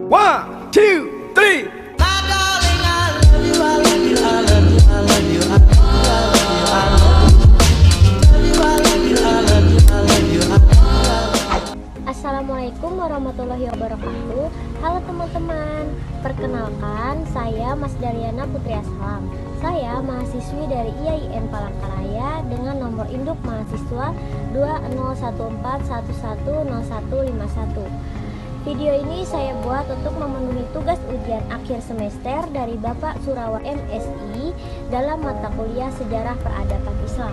One, two, three. Assalamualaikum warahmatullahi wabarakatuh. Halo teman-teman, perkenalkan saya Mas Daryana Putri Aslam. Saya mahasiswi dari IAIN Palangkaraya dengan nomor induk mahasiswa 201411010151. Video ini saya buat untuk memenuhi tugas ujian akhir semester dari Bapak Surawa MSI dalam mata kuliah Sejarah Peradaban Islam.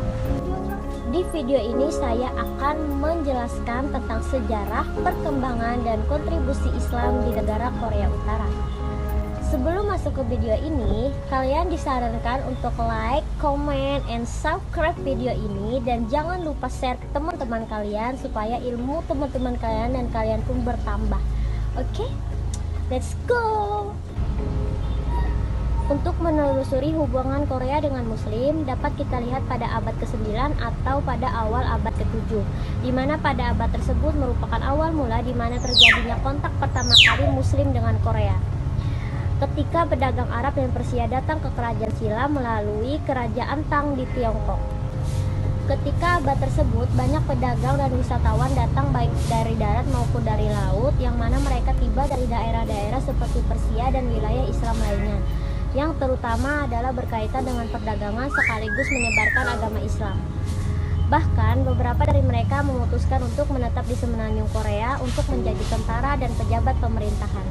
Di video ini saya akan menjelaskan tentang sejarah, perkembangan, dan kontribusi Islam di negara Korea Utara. Sebelum masuk ke video ini, kalian disarankan untuk like, comment, and subscribe video ini, dan jangan lupa share ke teman-teman kalian supaya ilmu teman-teman kalian dan kalian pun bertambah. Oke? Let's go! Untuk menelusuri hubungan Korea dengan Muslim dapat kita lihat pada abad ke-9 atau pada awal abad ke-7, di mana pada abad tersebut merupakan awal mula di mana terjadinya kontak pertama kali Muslim dengan Korea. Ketika pedagang Arab dan Persia datang ke kerajaan Silla melalui kerajaan Tang di Tiongkok. Ketika abad tersebut banyak pedagang dan wisatawan datang baik dari darat maupun dari laut, yang mana mereka tiba dari daerah-daerah seperti Persia dan wilayah Islam lainnya, yang terutama adalah berkaitan dengan perdagangan sekaligus menyebarkan agama Islam. Bahkan beberapa dari mereka memutuskan untuk menetap di semenanjung Korea untuk menjadi tentara dan pejabat pemerintahan.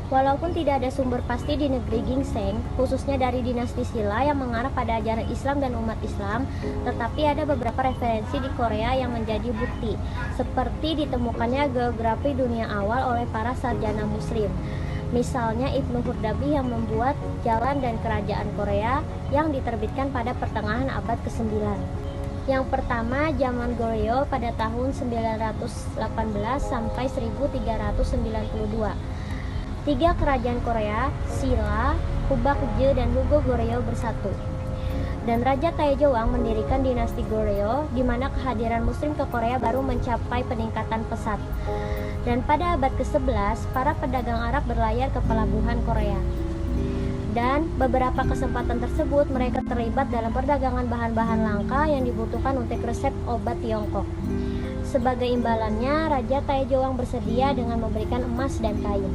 Walaupun tidak ada sumber pasti di negeri Ginseng, khususnya dari dinasti Silla yang mengarah pada ajaran Islam dan umat Islam, tetapi ada beberapa referensi di Korea yang menjadi bukti, seperti ditemukannya geografi dunia awal oleh para sarjana Muslim. Misalnya Ibnu Hurdabi yang membuat Jalan dan Kerajaan Korea yang diterbitkan pada pertengahan abad ke-9. Yang pertama, zaman Goryeo pada tahun 918 sampai 1392. Tiga kerajaan Korea, Silla, Hubakje, dan Hugo Goryeo bersatu. Dan Raja Taejong mendirikan dinasti Goryeo, di mana kehadiran Muslim ke Korea baru mencapai peningkatan pesat. Dan pada abad ke-11, para pedagang Arab berlayar ke pelabuhan Korea. Dan beberapa kesempatan tersebut mereka terlibat dalam perdagangan bahan-bahan langka yang dibutuhkan untuk resep obat Tiongkok. Sebagai imbalannya, Raja Taejong bersedia dengan memberikan emas dan kain.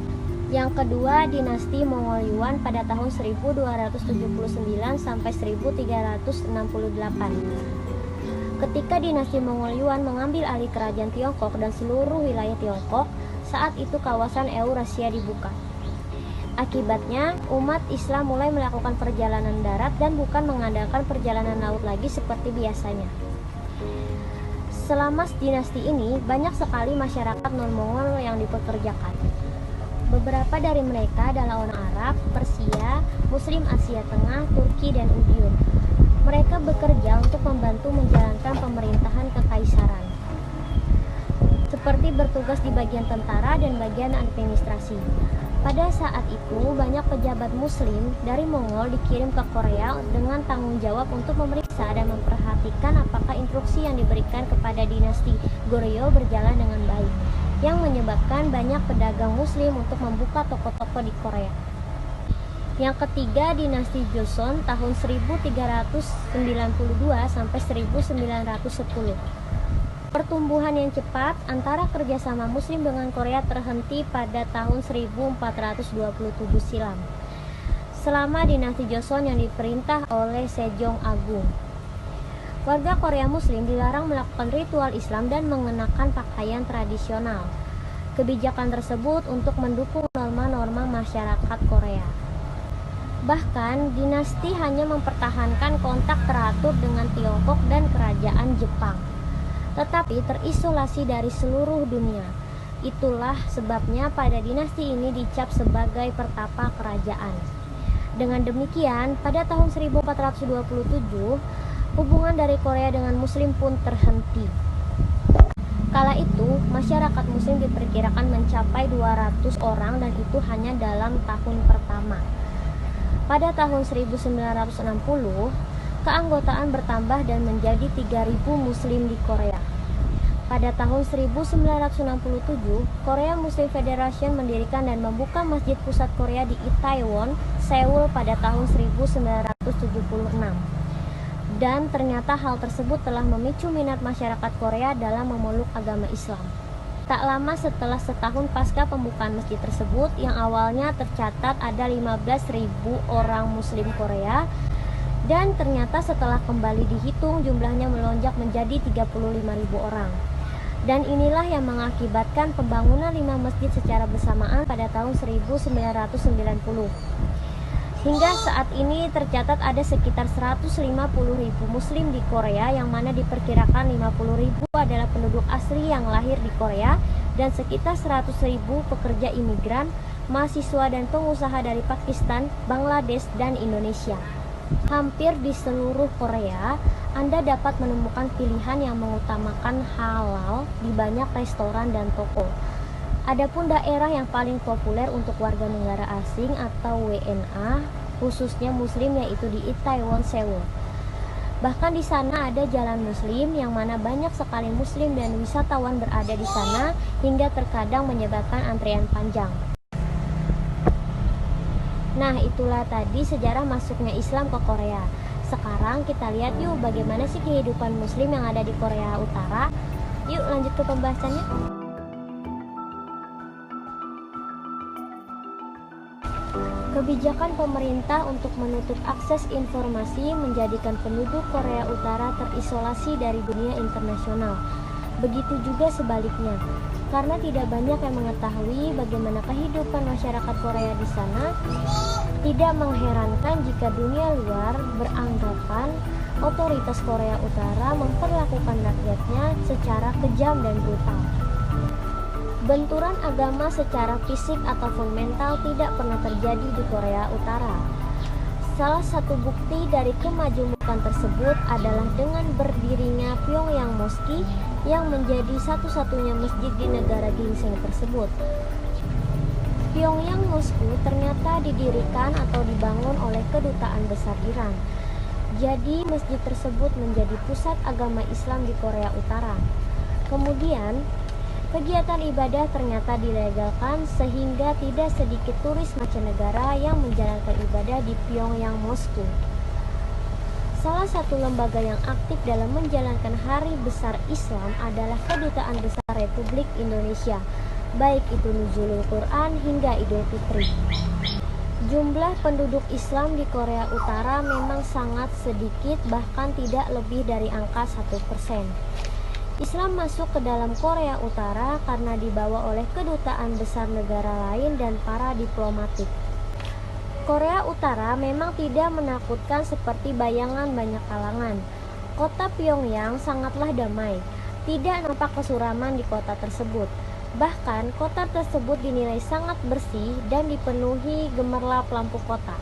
Yang kedua, dinasti Mongol Yuan pada tahun 1279 sampai 1368. Ketika dinasti Mongol Yuan mengambil alih kerajaan Tiongkok dan seluruh wilayah Tiongkok, saat itu kawasan Eurasia dibuka. Akibatnya, umat Islam mulai melakukan perjalanan darat dan bukan mengandalkan perjalanan laut lagi seperti biasanya. Selama dinasti ini, banyak sekali masyarakat non-Mongol yang dipekerjakan. Beberapa dari mereka adalah orang Arab, Persia, Muslim Asia Tengah, Turki, dan Udyur. Mereka bekerja untuk membantu menjalankan pemerintahan kekaisaran, seperti bertugas di bagian tentara dan bagian administrasi. Pada saat itu, banyak pejabat Muslim dari Mongol dikirim ke Korea dengan tanggung jawab untuk memeriksa dan memperhatikan apakah instruksi yang diberikan kepada dinasti Goryeo berjalan dengan baik, yang menyebabkan banyak pedagang Muslim untuk membuka toko-toko di Korea. Yang ketiga, dinasti Joseon tahun 1392 sampai 1910. Pertumbuhan yang cepat antara kerjasama Muslim dengan Korea terhenti pada tahun 1427 silam. Selama dinasti Joseon yang diperintah oleh Sejong Agung, warga Korea Muslim dilarang melakukan ritual Islam dan mengenakan pakaian tradisional. Kebijakan tersebut untuk mendukung norma-norma masyarakat Korea. Bahkan, dinasti hanya mempertahankan kontak teratur dengan Tiongkok dan kerajaan Jepang, tetapi terisolasi dari seluruh dunia. Itulah sebabnya pada dinasti ini dicap sebagai pertapa kerajaan. Dengan demikian, pada tahun 1427, hubungan dari Korea dengan Muslim pun terhenti. Kala itu, masyarakat Muslim diperkirakan mencapai 200 orang dan itu hanya dalam tahun pertama. Pada tahun 1960, keanggotaan bertambah dan menjadi 3.000 Muslim di Korea. Pada tahun 1967, Korea Muslim Federation mendirikan dan membuka Masjid Pusat Korea di Itaewon, Seoul pada tahun 1976. Dan ternyata hal tersebut telah memicu minat masyarakat Korea dalam memeluk agama Islam. Tak lama setelah setahun pasca pembukaan masjid tersebut, yang awalnya tercatat ada 15.000 orang Muslim Korea, dan ternyata setelah kembali dihitung jumlahnya melonjak menjadi 35.000 orang. Dan inilah yang mengakibatkan pembangunan 5 masjid secara bersamaan pada tahun 1990. Hingga saat ini tercatat ada sekitar 150.000 Muslim di Korea, yang mana diperkirakan 50.000 adalah penduduk asli yang lahir di Korea dan sekitar 100.000 pekerja imigran, mahasiswa dan pengusaha dari Pakistan, Bangladesh, dan Indonesia. Hampir di seluruh Korea, Anda dapat menemukan pilihan yang mengutamakan halal di banyak restoran dan toko. Adapun daerah yang paling populer untuk warga negara asing atau WNA, khususnya Muslim, yaitu di Itaewon, Seoul. Bahkan di sana ada jalan Muslim, yang mana banyak sekali Muslim dan wisatawan berada di sana hingga terkadang menyebabkan antrian panjang. Nah, itulah tadi sejarah masuknya Islam ke Korea. Sekarang kita lihat yuk bagaimana sih kehidupan Muslim yang ada di Korea Utara. Yuk lanjut ke pembahasannya. Kebijakan pemerintah untuk menutup akses informasi menjadikan penduduk Korea Utara terisolasi dari dunia internasional. Begitu juga sebaliknya. Karena tidak banyak yang mengetahui bagaimana kehidupan masyarakat Korea di sana, tidak mengherankan jika dunia luar beranggapan otoritas Korea Utara memperlakukan rakyatnya secara kejam dan brutal. Benturan agama secara fisik ataupun mental tidak pernah terjadi di Korea Utara. Salah satu bukti dari kemajemukan tersebut adalah dengan berdirinya Pyongyang Mosque, yang menjadi satu-satunya masjid di negara ginseng tersebut. Pyongyang Mosque ternyata didirikan atau dibangun oleh Kedutaan Besar Iran. Jadi masjid tersebut menjadi pusat agama Islam di Korea Utara. Kemudian, kegiatan ibadah ternyata dilegalkan sehingga tidak sedikit turis mancanegara yang menjalankan ibadah di Pyongyang Mosque. Salah satu lembaga yang aktif dalam menjalankan Hari Besar Islam adalah Kedutaan Besar Republik Indonesia, baik itu Nuzulul Quran hingga Idul Fitri. Jumlah penduduk Islam di Korea Utara memang sangat sedikit, bahkan tidak lebih dari angka 1%. Islam masuk ke dalam Korea Utara karena dibawa oleh kedutaan besar negara lain dan para diplomatik. Korea Utara memang tidak menakutkan seperti bayangan banyak kalangan. Kota Pyongyang sangatlah damai, tidak nampak kesuraman di kota tersebut. Bahkan kota tersebut dinilai sangat bersih dan dipenuhi gemerlap lampu kota.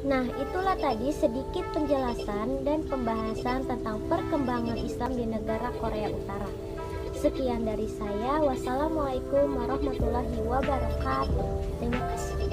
Nah, itulah tadi sedikit penjelasan dan pembahasan tentang perkembangan Islam di negara Korea Utara. Sekian dari saya. Wassalamualaikum warahmatullahi wabarakatuh. Terima kasih.